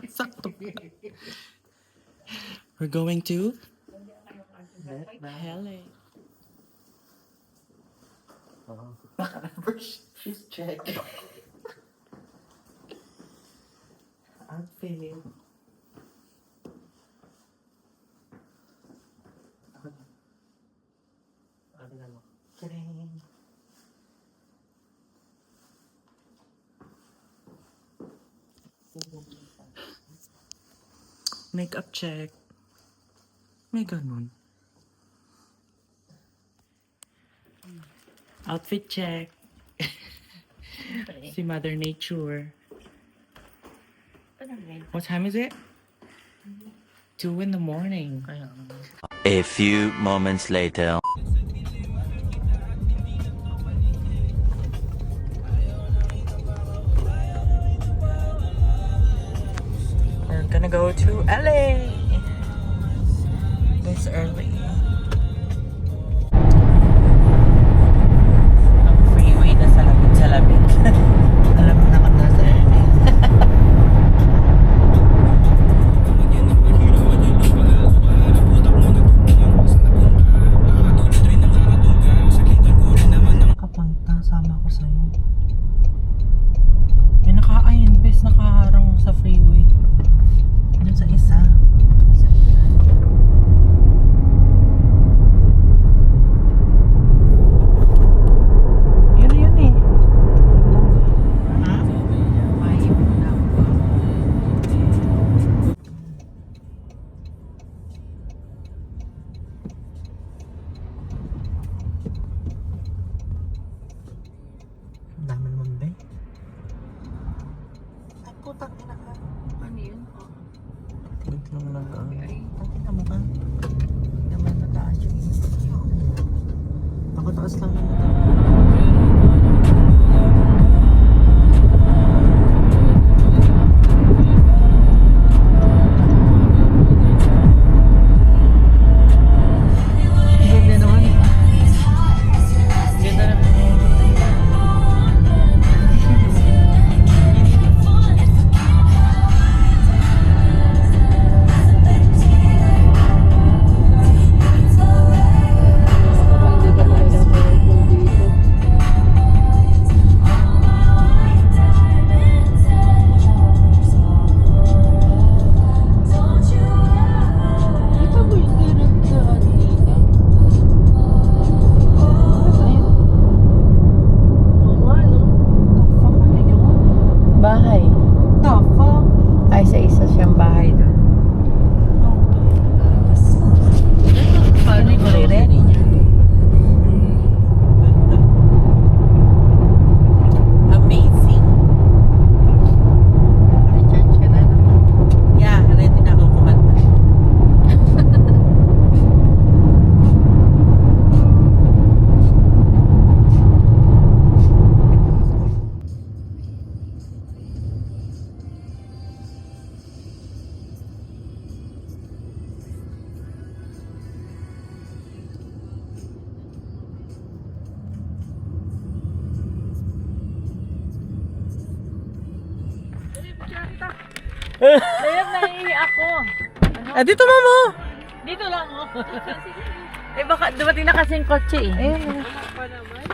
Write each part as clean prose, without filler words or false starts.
Sakto. We're going to Hele. She's checked. Outfit. Makeup check. May ganun. Outfit check. Si Mother Nature. What time is it? 2 in the morning. A few moments later. We're gonna go to LA this early. Ang freeway na sa labit. Alam mo na kung nasa LA. Kapunta, sama ko sa'yo. May naka-iron-base nakaharang sa freeway. Doon sa isa. Yun eh. Ha? Ang dami naman ba? Ay, putang ina ka. Ano yun? Wait lang lang ka. Pakita mo ka. Naman mataas yung ako taas lang naman. Ganda naman. Ganda naman. Bahay. Ay, sa isa siyang bahay doon. Paano ko rin? Amazing. Recharge ka na naman. Yeah, ready na ako kumanta. Ayun, naiihi ako. Ah, dito mo! Dito lang ako. Eh baka dumating na kasing kotse eh. Ayun. Pa naman.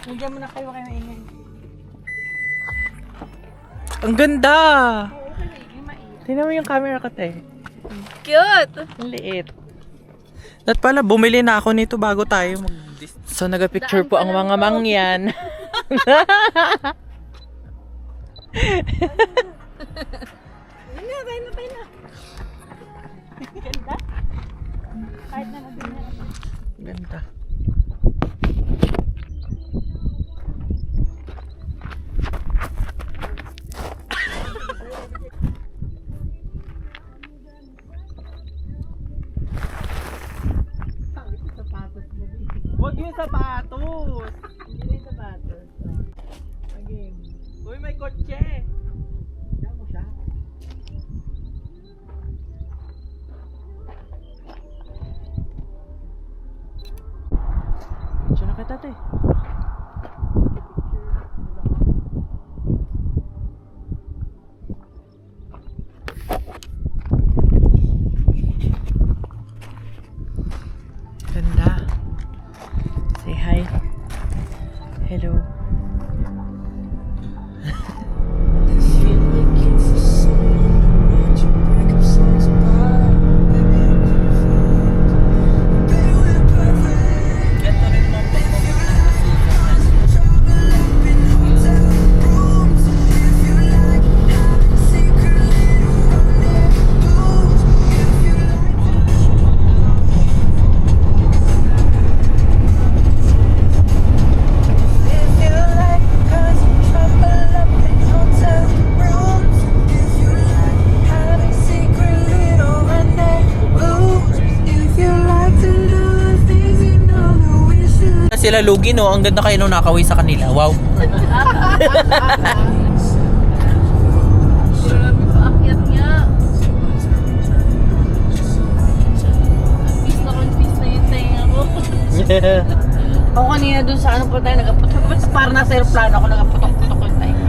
Nagyan mo na kayo maingay. Ang ganda! Tingnan mo yung camera ko, te. Cute! Ang liit. At pala, bumili na ako nito bago tayo mag... So, nag-picture po ang mga mangyan. Tayo na. Ganda. Kahit na nabili na. Ganda. Huwag yung sapatos! Hindi rin sapatos. Again. Uy, may kotse! Diyan mo siya. Siya na kita, te. sila lugi, no? Ang ganda kayo nung nakaway sa kanila. Wow. Grabe pa, akyat niya. Confused na yung tenga ko. Ako kanina dun sa ano po tayo, nagaputok. Parang nasa aeroplano ako, nagaputok-putok yung tenga.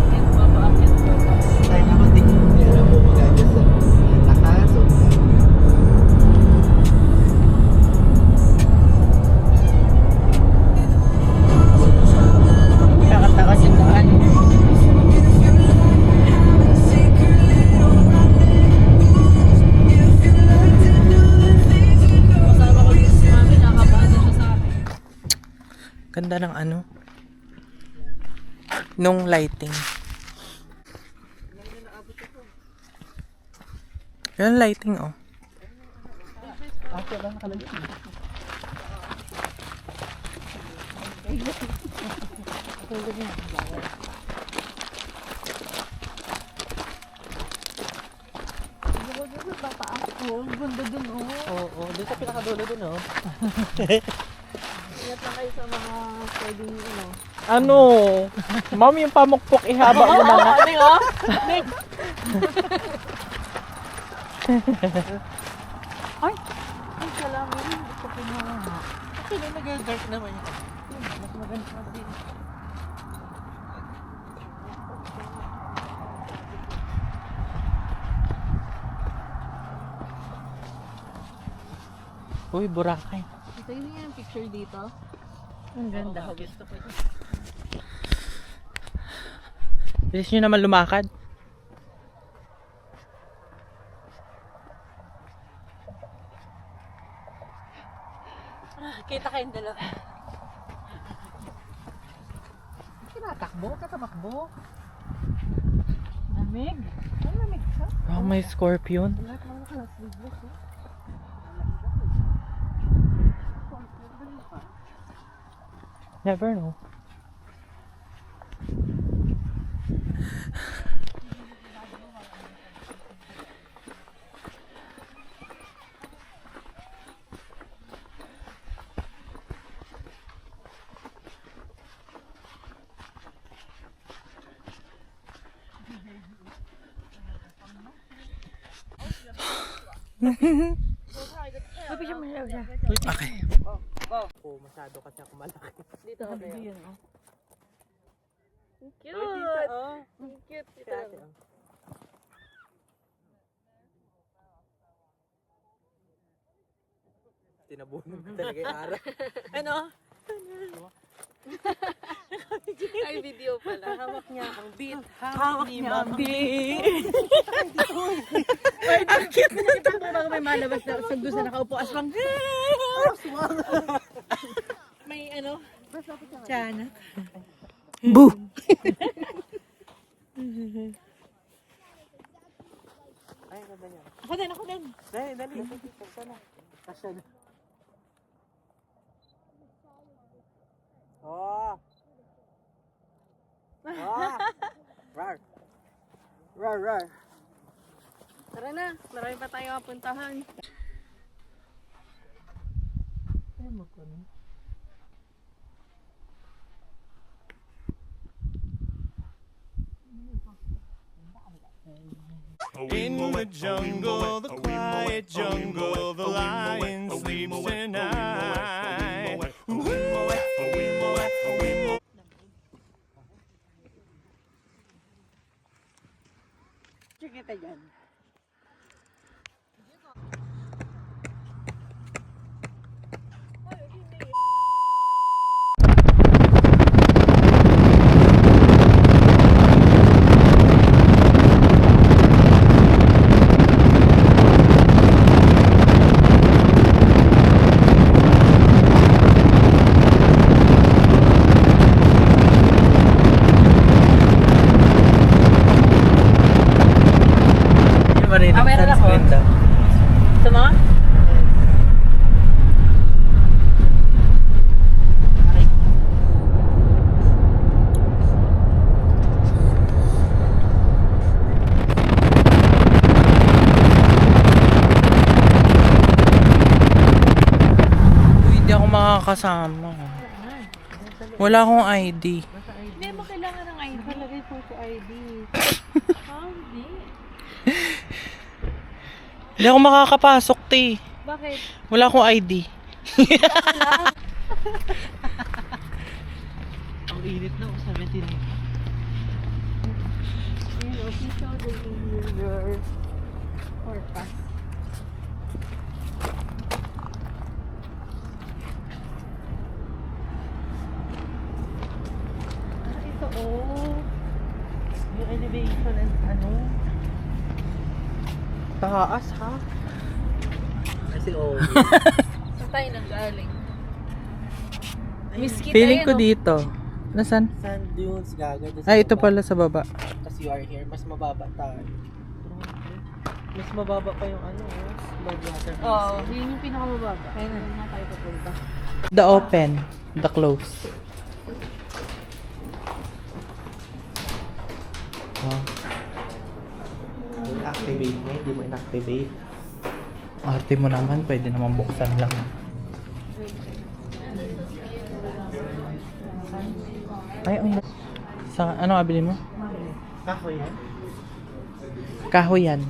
Akyat pa ba, akyat pa ba? Tayo naman din hindi alam mo magagad sa takas o Kakatakas yung daan. Kasama ko dito si Mami, nakabahan na siya sa akin. Ganda ng ano? Nung lighting. Yan lighting, oh. Oo, ang ganda dun, oh. Oo, doon sa pinakadulo dun, oh. Ingat lang kayo sa mga pwedeng, ano. Ano? Ma'am, yung pamukpok ihaba mo na nga. Ano, oh? Ay! Ay, salamat. Hindi ko pinuha. Okay, nag-dark naman yun. Mas maganda din. Uy, Boracay. Ito yung picture dito. Ang ganda. Gusto ko ito. Bilis nyo naman lumakad. Kita kayong dalawa. tinatakbo ka tamakbo. Lamig. Ay, lamig ka. Oh, may scorpion. Lahat naman ka sleeveless, eh. Never know. Okay. Oh, masyado kasi ako malaki. Dito ako yun. Cute! Oh. Cute! Dito. Tinabunan ko talaga yung araw. Ano? Ay, video pala. Hawak niya ang beat. Hawak ni niya ang Mami. Ay, ang cute na ito. Parang may malabas na sa doon sa nakaupo. Aswang. May ano? Tiyanak. Boo! Ako din, ako din. Dali, dali. Kasya na. Kasya na. Oh! Oh! Rar! Rar, rar! Tara na. Marami pa tayo kapuntahan. Ay, magkano? In the jungle, the quiet jungle, the lion sleeps tonight. Sige kita dyan. kasama. Wala akong ID. Hindi mo kailangan ng ID. Palagay photo ID. Hindi. Hindi ako makakapasok, te. Bakit? Wala akong ID. Ang init na, 17. Official behavior or pass. Ito Yung elevation and ano? Taas ha? Kasi Saan tayo nang galing? Miskit Feeling ko dito. Nasaan? sand dunes gaga. Ay, ito pala sa baba. Kasi you are here, mas mababa tayo. Mas mababa pa yung ano, Bloodwater. Oo, yun yung pinakamababa. Kaya na tayo papunta. The open. The close. Oh. Activate mo, hindi mo inactivate. Arte mo naman. Pwede naman buksan lang. Ay, sa ano kabili mo? Ako yan? Kahoyan.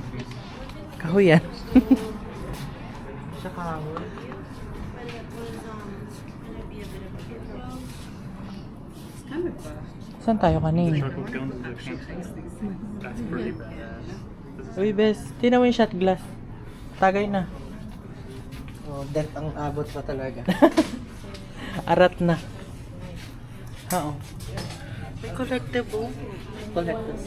Kahoyan. Siya kahoy. Saan tayo kanina? Uy, bes. Tingnan mo yung shot glass. Tagay na. Oh, death ang abot pa talaga. Arat na. Oo. May collectible. Collectible.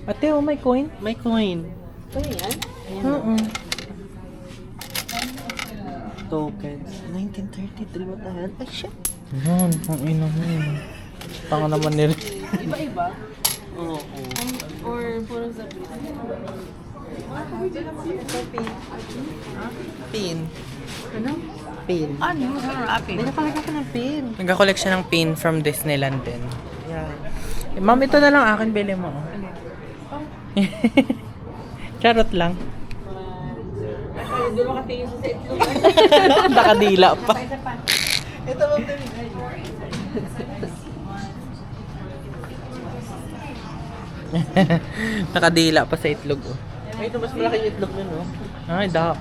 Ate, oh, may coin? May coin. Ano yan? Oo. Tokens. 1933, what the hell? Ay, shit. Yan, ang ina mo yun. Tanga naman nila. Iba-iba? Oo. Or puro sa Pin. Ano? Pin. Ano? Ano rapid? May napalagay ka ng pin. Nagka-collect siya ng pin from Disneyland din. Yeah. Eh, ma'am, ito na lang akin. Bili mo. Oh. Charot lang. Ay, doon makatingin sa set. Nakadila pa. Ito ba pin? Nakadila pa sa itlog. Oh. Ay, ito mas malaki yung itlog nun, no? Ay, da.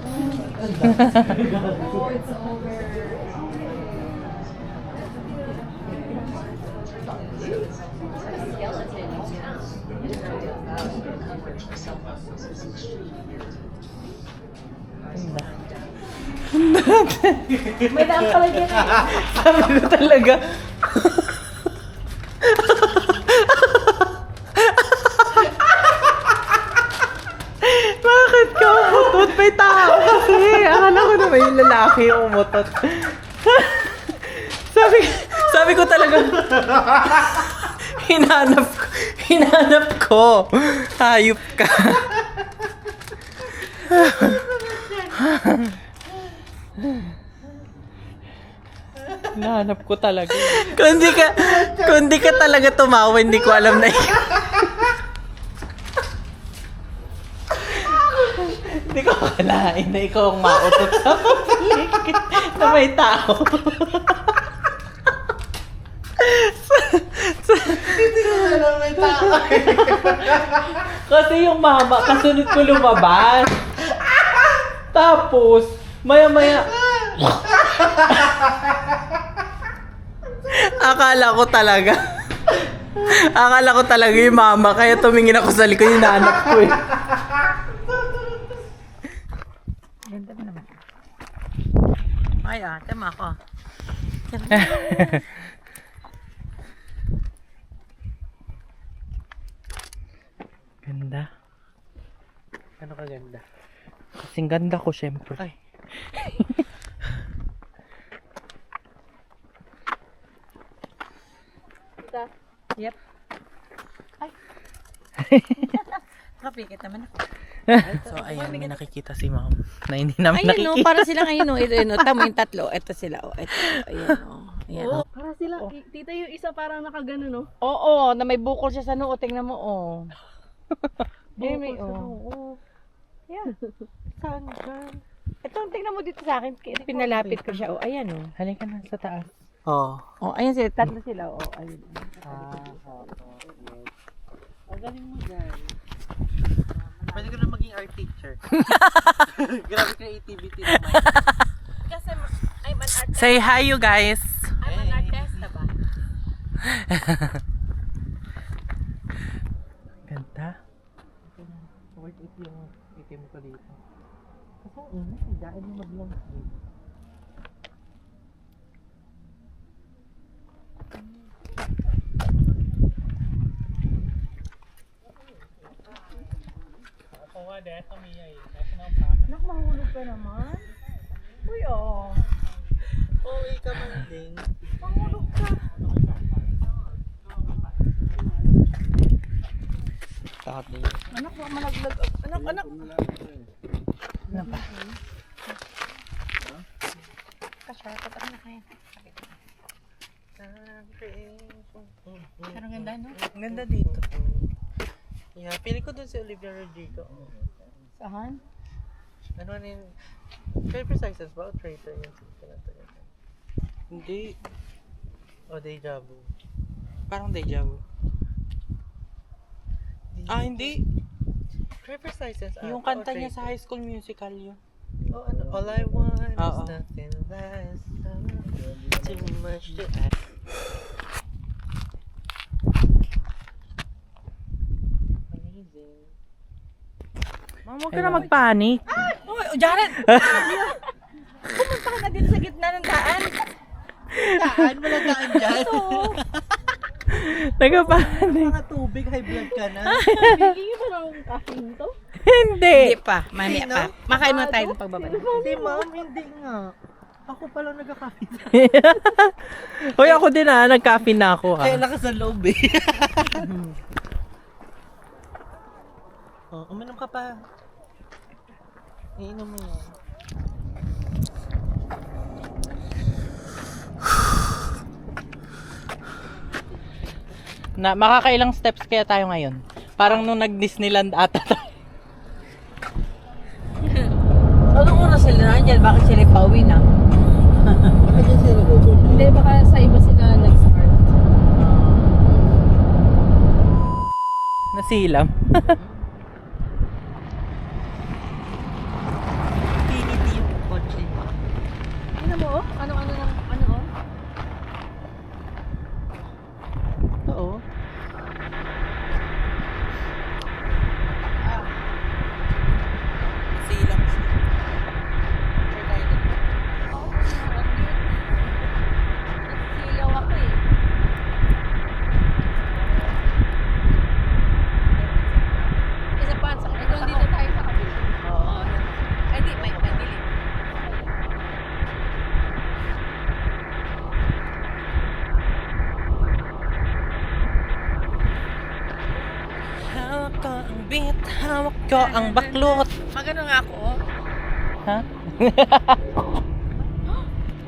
May daan pala dyan. Sabi ko talaga. Bakit ka umutot? May tao kasi. Akala ko na may lalaki yung umutot. sabi ko talaga. Hinanap ko. Hayop ka. Hinahanap ko talaga. Kung di ka talaga tumawa, hindi ko alam na Hindi ko akalain na ikaw ang mautot sa paligid na may tao. Hindi ko alam may tao. Kasi yung mama, kasunod ko lumabas. Tapos, maya-maya, akala ko talaga yung mama, kaya tumingin ako sa likod, hinahanap ko eh. Ganda mo naman. Ay, tama ako. Ganda. Ano ka ganda? Kasing ganda ko, syempre. Ay. Yep. Ay. Nakapikit naman ako. So, ayan, may nakikita si ma'am na hindi namin Ayun, no, nakikita. para sila ngayon, no. Ito, no. Tama yung tatlo. Ito sila, oh. Ito, ayan, oh. Ayan, oh. Para sila, tita yung isa parang nakagano, no? Oo, na may bukol siya sa noo. Tingnan mo, oh. May, Bukol sa oh. noo. Yan. Saan dyan? Ito, tingnan mo dito sa akin. Pinalapit ko siya. O, ayan o. Halika na sa taas. Oo. O, ayan sila. Tatlo sila. O, ayun. Oo. Ang galing mo dyan. Pwede ko na maging art teacher. Grabe creativity naman. Kasi, I'm an artist. Say hi, you guys. I'm an artist, ba? Ganda. Worth it yung itim ko dito. Kasi ang init, dahil mo mag-long sleeve. Anak, mahulog ka naman. Uy, oh. Oo, ikaw man din. Mahulog ka. Takot din. Anak, baka malaglag. Anak. Ano ba? Kasyara, patak na kaya. Pero ang ganda, no? Ang ganda dito. Yeah, feeling ko dun si Olivia Rodrigo. Saan? Ano na yung... Very precise ba? O traitor yun? Hindi. O deja vu. Parang deja vu. Ah, hindi. Very precise. Yung kanta niya sa High School Musical yun. Oh, ano? All I want is Oo. nothing less. Too much to ask. Amazing. Mama, Huwag ka na magpanik. Uy, Jared! Pumunta ka na dito sa gitna ng daan. Daan? Wala daan dyan? Oo. Nagpapanik. Mga tubig, high blood ka na. Bigyan mo ng caffeine to? Hindi. Hindi pa. Mamaya pa. Makain mo tayo ng pagbabalik. Hindi ma'am, hindi nga. Ako pala nagkakape. Hoy, ako din nag-caffeine na ako Kaya lakas ng loob eh. Oh, uminom ka pa. Iinom mo yan. Makakailang steps kaya tayo ngayon? Parang nung nag-Disneyland ata tayo. Anong oras sila nandyan? Bakit sila pauwi na? Bakit yan sila gugulo? Hindi, baka sa iba sila nag-start. Nasilam. Piniti yung kotse. Ano mo, oh? Ano, oh? Oo. Nasilam siya. Nagsilaw ako eh. Isa pa, sa kapit dito tayo sa kapit. Oo. Ay, di. May dilim. Hawak ko ang beat, hawak ko ang baklot. Magano nga ako, oh. Ha?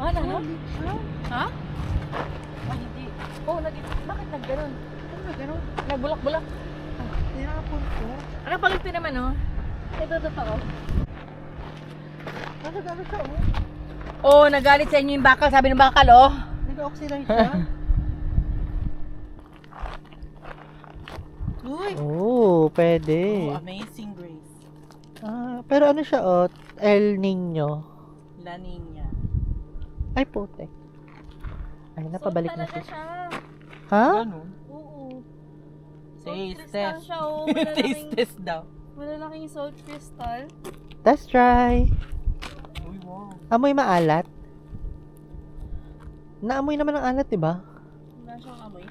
Ano? Ha? Ah, hindi. Oh, bakit nagganon? Ano nagganon? Nagbulak-bulak. Tinapon ko. Ano pagigti naman, oh? Ito, totoo. Nagagano siya oh. Oh, nagalit sa inyo yung bakal. Sabi ng bakal, oh. Nag-oxidize siya. Uy. Oo, pwede. Oh, amazing grace. Ah, pero ano siya oh? El Nino. La Nina. Ay, putek. Ay, napabalik na Talaga siya. siya. Ha? Ganun. Oo. Taste Salt crystal test. siya, oh. Taste test daw. Malalaking salt crystal. Let's try. Uy, wow. Amoy maalat. Naamoy naman ang alat, diba? Wala siyang amoy.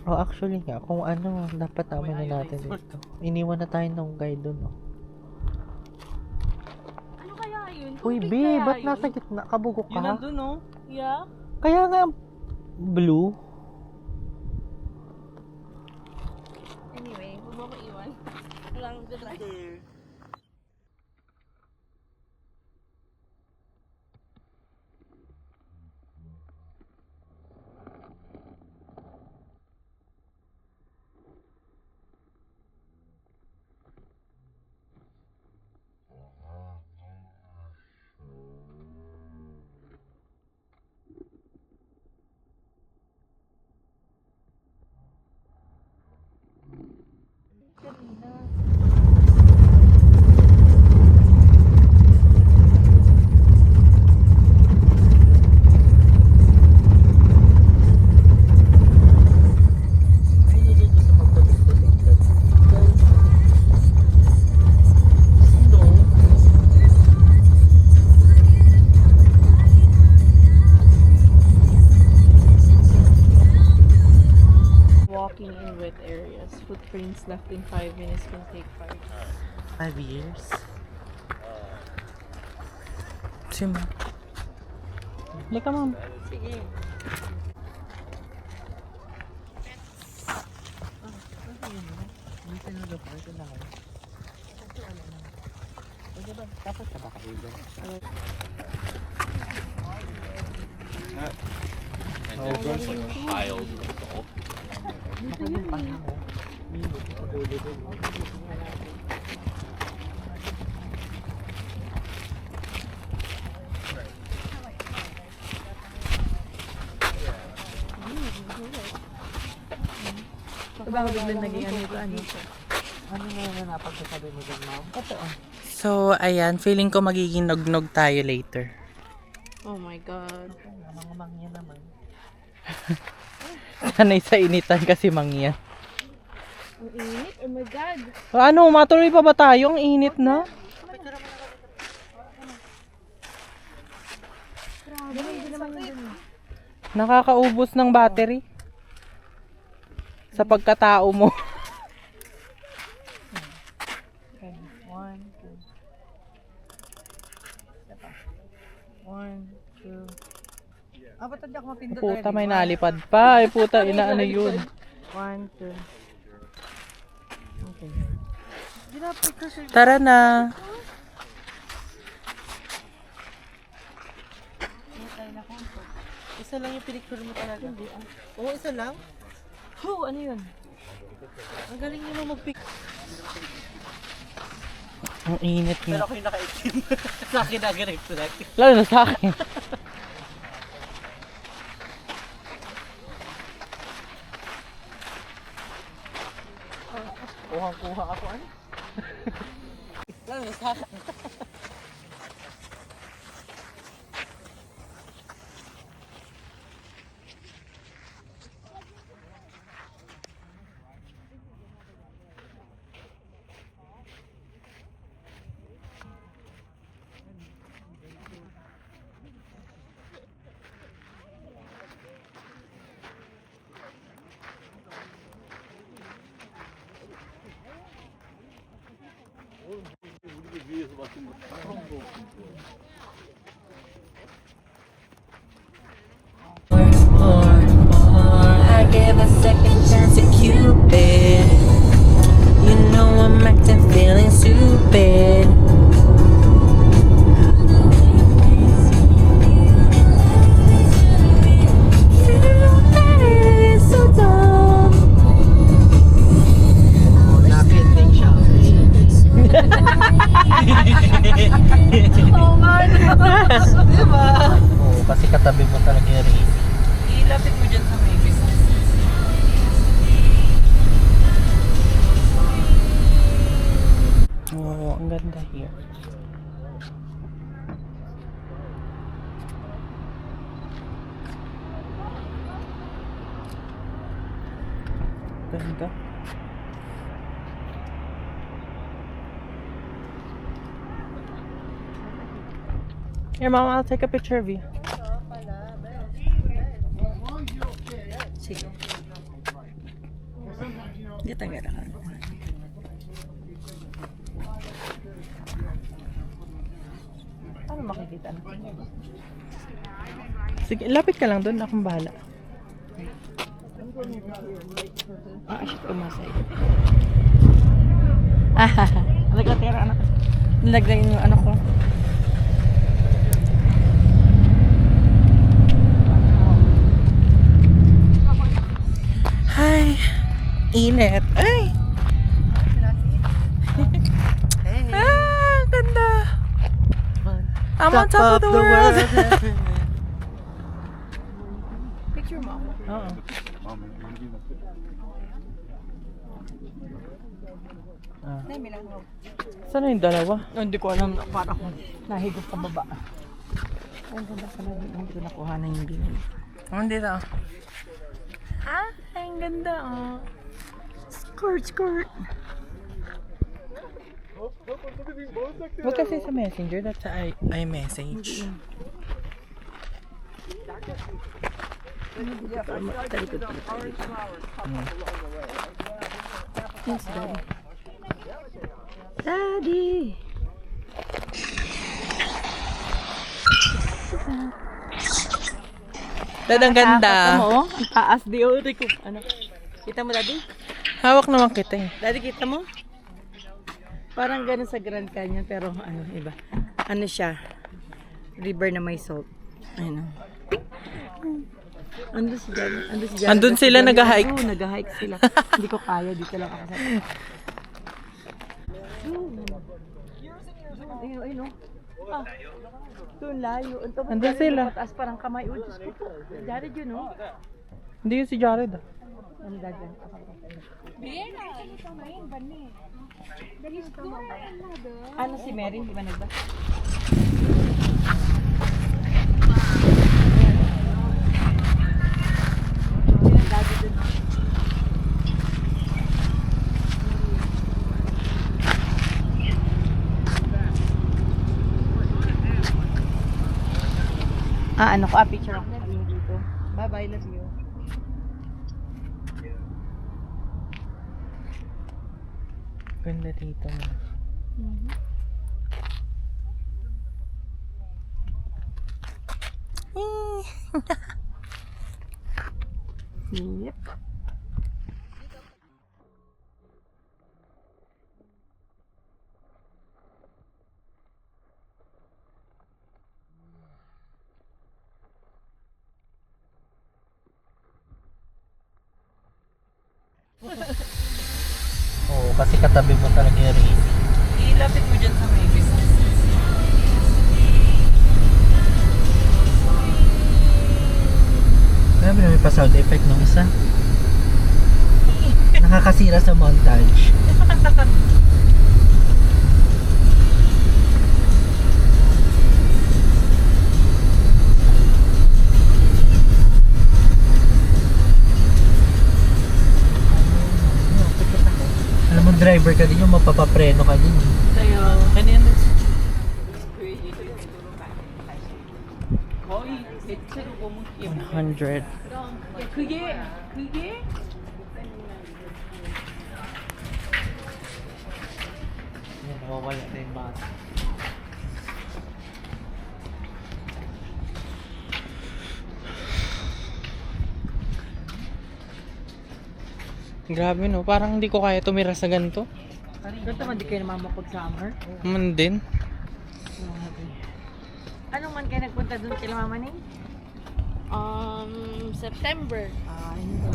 Oh, actually nga, kung ano, dapat amoy Amoy na natin iodized dito. Iniwan na tayo ng guide dun, oh. Ano kaya yun? Uy, Tubig B, kaya ba't yun? nasa gitna? Kabugok Yun ka? nandun, no? Yeah. Kaya nga, blue. Anyway, huwag mo maiwan. Walang drive. trains left in 5 minutes can take 5. 5 years. Sima. Lika, ma'am. Sige. Minsan nag pa ito lang. Tapos na ba kayo dyan? Bakit biglang naging ano ito? Ano na napagsasabi mo dyan, ma'am? Totoo. So, ayan. Feeling ko magiging nog-nog tayo later. Oh my God. Mga mangya naman. Sanay sa initan kasi mangyan. Ang init? Oh my God. Ano, matuloy pa ba tayo? Ang init na. Nakakaubos ng battery. Sa pagkatao mo. 1, 2. Ba't hindi ako mapindot? Puta, may nalipad pa. Ay, puta, inaano yun. 1, 2. Okay. Ginapit kasi. Tara na. Isa lang yung pinicture mo talaga. Oo, isa lang? Oh, ano yun? Ang galing nyo na mag-pic. Ang init Pero na. ako yung nakaitim. Sa akin na ganag-select. Lalo na sa akin. Kuhang-kuha ako ano? Lalo na sa akin. I give a second chance to Cupid. You know I'm acting feeling stupid. So dumb. Nakit-ting siya. Diba? Oo, kasi katabi mo talaga yung rin. Ilapit mo dyan sa may business. Oo, ang ganda here. Ganda. Here, Mama, I'll take a picture of you. Sige. Dito nga na. Ano makikita na? Sige, lapit ka lang doon. Akong bahala. Shit, umasay. Naglatera anak. Nilagdayin yung ano ko. Ay, init. Ay! Ganda. I'm on top of the world. Picture mo ako. Oo. Saan yung dalawa? Hindi ko alam. Parang nahigop sa baba. Ang ganda pala. Hindi ko nakuha na yung view. Hindi na. Ah, ang ganda oh. Skirt, skirt. Huwag kasi sa messenger, that's sa iMessage. Yes, Daddy. Daddy! Dad, ang ganda. Kita mo, ang taas di ko. Ano? Kita mo, Daddy? Hawak naman kita eh. Daddy, kita mo? Parang ganun sa Grand Canyon, pero ano, iba. Ano siya? River na may salt. Ayun. Andun si Jared. Andun sila nag-hike. Oo, nag-hike sila. Hindi ko kaya, dito lang ako sa... Ayun, ayun, oh. Ah, doon layo. Andun sila. Pataas parang kamay. Oh, Diyos ko. Jared yun, oh. Hindi yun si Jared ah. Ano, Jared? Ano si Mary? Di ba nagba? Ano ko? Picture ako na dito. Bye-bye, love you. Ganda dito man. Yep. Oo, kasi katabi mo talaga yung rain. Ilapit mo dyan sa may business. Grabe na may pa-sound effect ng isa. Nakakasira sa montage. Alam mo, driver ka din yung mapapapreno ka din. Sa'yo. Kanina. 거의 대체로 보면 100. 그게 Yan, nawawala na yung bata. Grabe no, parang hindi ko kaya tumira sa ganito. Ganito man di kayo namamakod summer. Man din. Anong man kayo nagpunta doon kila Mama Ning? September. Ah, hindi.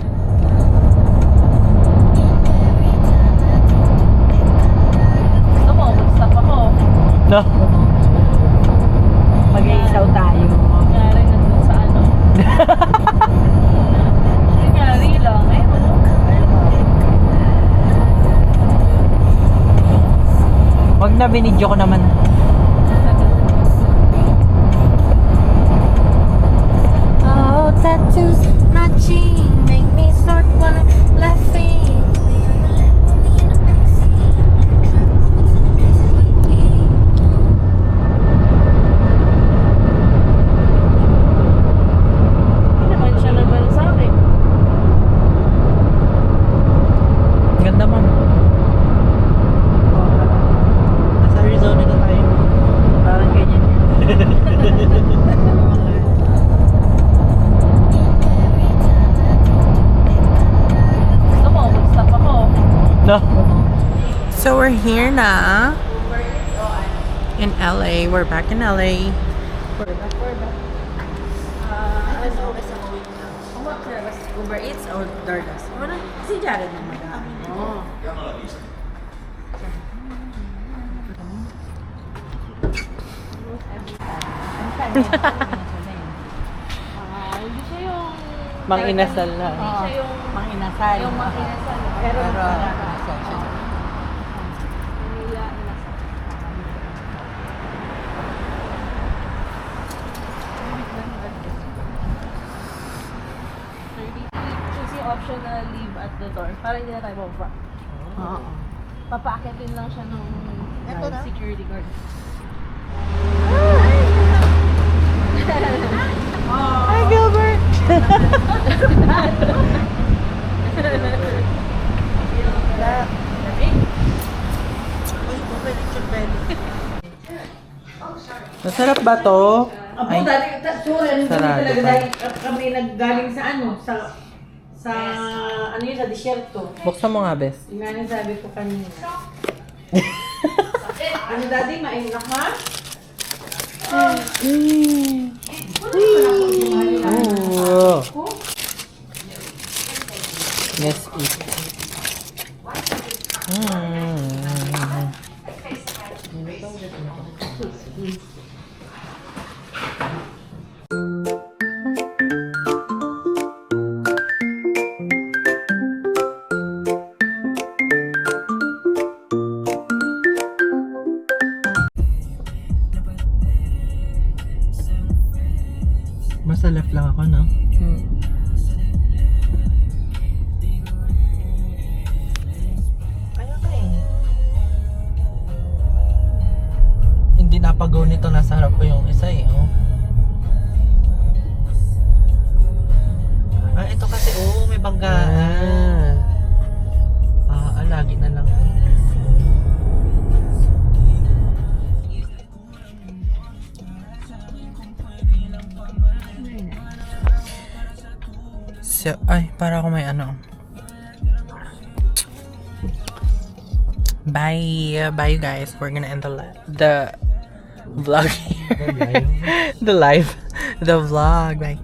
Gusto mo, mag-stop ako. No. Mag-iisaw tayo. Nangyari nandun sa ano. Nangyari lang eh. Wag na, binidyo ko naman. Oh, tattoos matching make me start wanna laughing. Hindi naman siya naman sa akin. Ganda ma'am. Nasa Arizona na tayo. Parang ganyan. Gusto mo, mag-stop ako. No. So we're here na in LA. We're back in LA. Uber Eats or DoorDash? Wala. Si Jared na mag-aano. Hindi siya yung... Mang inasal na. Hindi siya yung... Manginasal. Yung makinasal. Pero, Manila, inasal. Choose yung option na leave at the door. Para hindi na tayo bababa. oo. Papaakitin lang siya ng security guard. Hi Gilbert! Wala. Masarap ba to? Apo, Ay, sorry, ano kami sarado talaga pa. dahil kami naggaling sa ano, sa ano yun, sa disyerto. buksan mo nga, bes. Yung nga sabi ko kanina. Ano daddy, mainak ha? Oh. Let's eat. Basta left lang ako, no? Ano ka eh? Hindi napagaw nito, nasa harap ko yung isa eh, oh. Ah, ito kasi, may banggaan. Lagi na lang. So, ay, para ako may ano. Bye. Bye, guys. We're gonna end the vlog here. The live. The vlog. Bye.